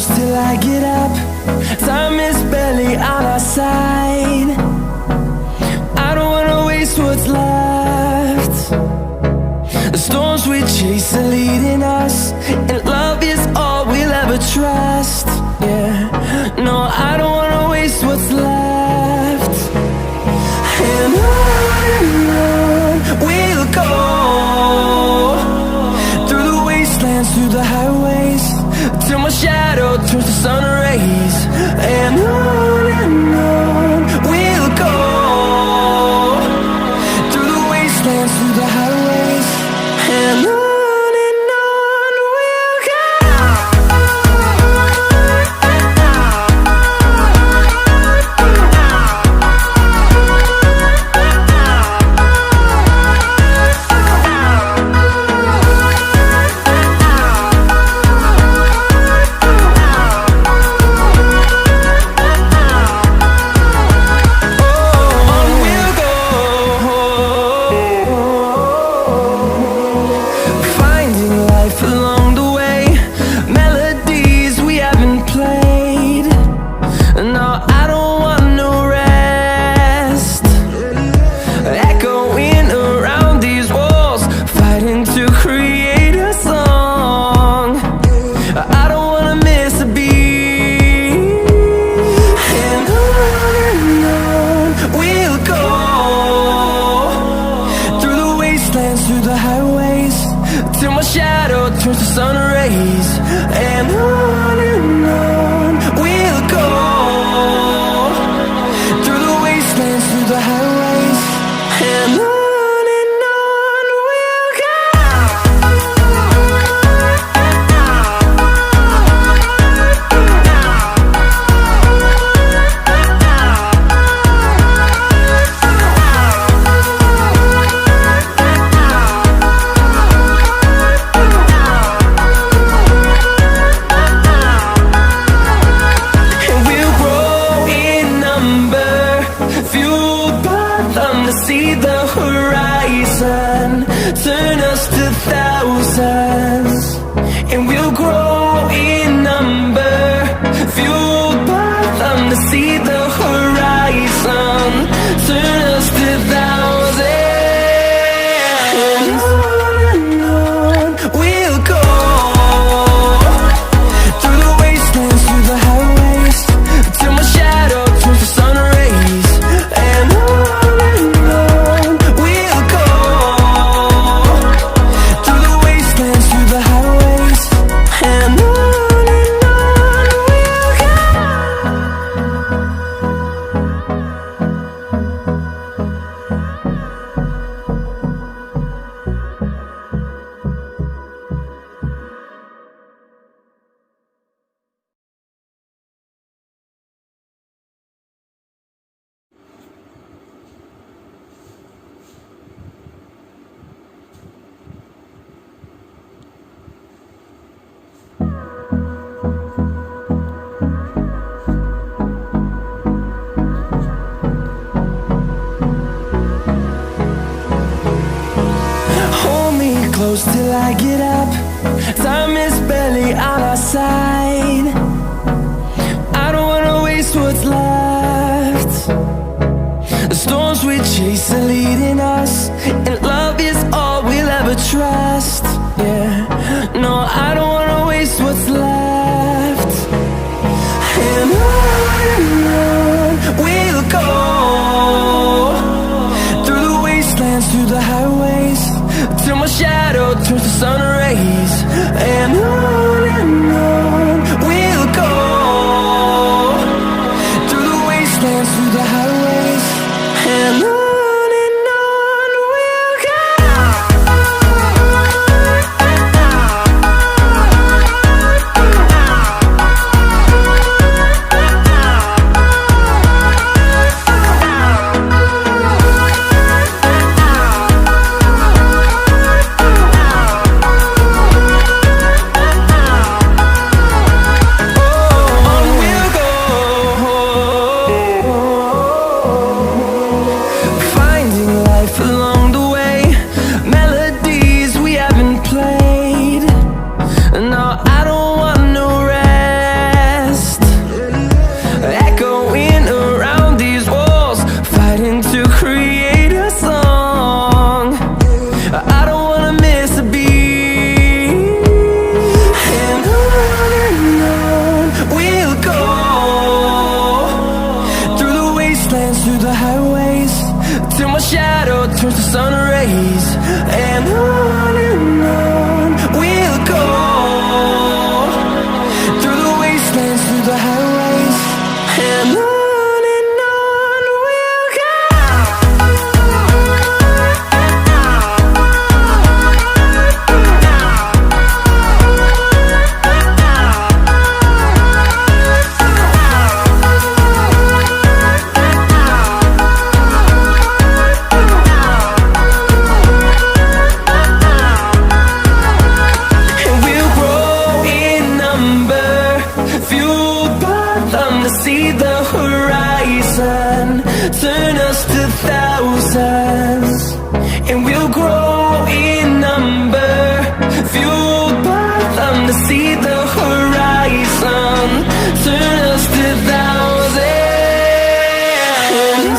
close till I get up. Time is barely on our side. I don't wanna waste what's left. The storms we chase are leading us, and love is all we'll ever trust. Yeah, no, I don't wanna waste what's left. And on we'll go, through the wastelands, through the highways, till my shadow turns to sun rays. And on we'll go, through the wastelands, through the highways, and on we'll go. Through the highways, till my shadow turns to sun rays. And on we'll go, through the wastelands, through the highways, and on we'll go. See the horizon turn us to thousands, and we'll grow in number, fueled by them. To see the horizon turn us to thousands, and on we'll go, through the wastelands, through the highways, till my shadow turns to sun rays. And close till I get up. Time is barely on our side. I don't wanna waste what's left. The storms we chase are leading us, and love is all we'll ever trust. Yeah, no, I don't wanna waste what's left. And on we'll go, through the wastelands, through the highways, till my shadow turns to sun rays. And on we'll go, through the wastelands, through the highways, and on we'll go. And on we'll go, through the wastelands, through the highways, and on we'll go. See the horizon, turn us to thousands, and we'll grow in number, fueled by them to see the horizon, turn us to thousands. And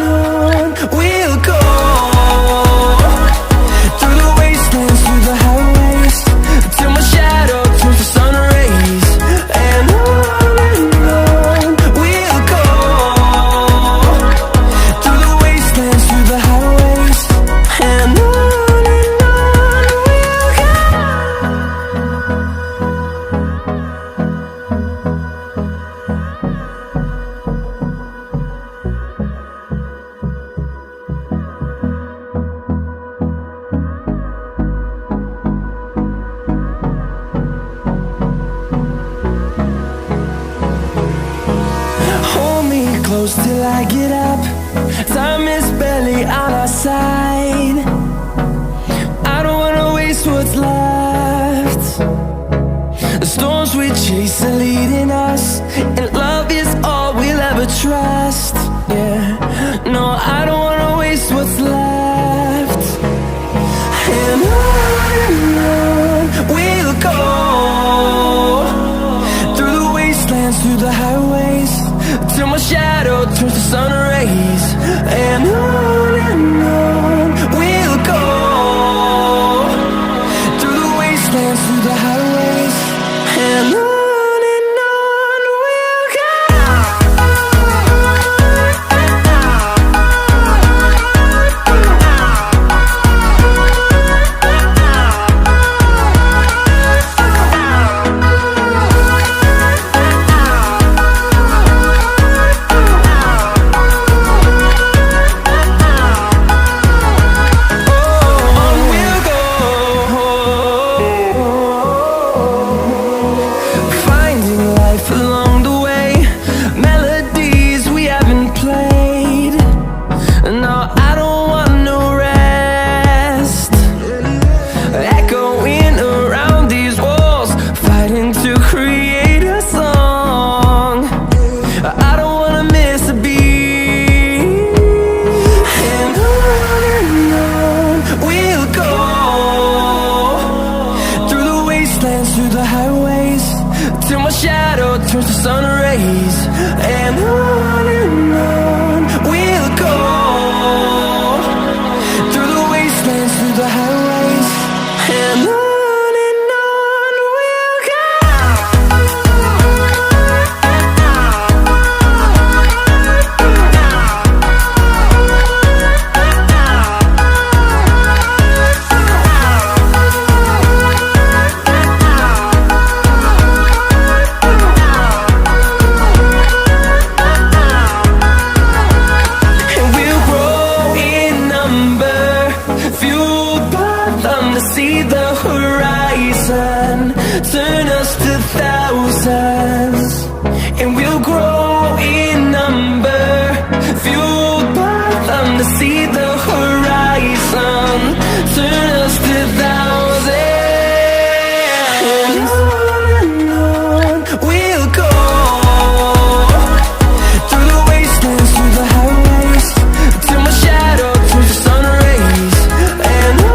on we'll go, through the wastelands, through the highways, till my shadow turns to sun rays. And on close till I get up. Time is barely on our side. I don't wanna waste what's left. The storms we chase are leading us, and love is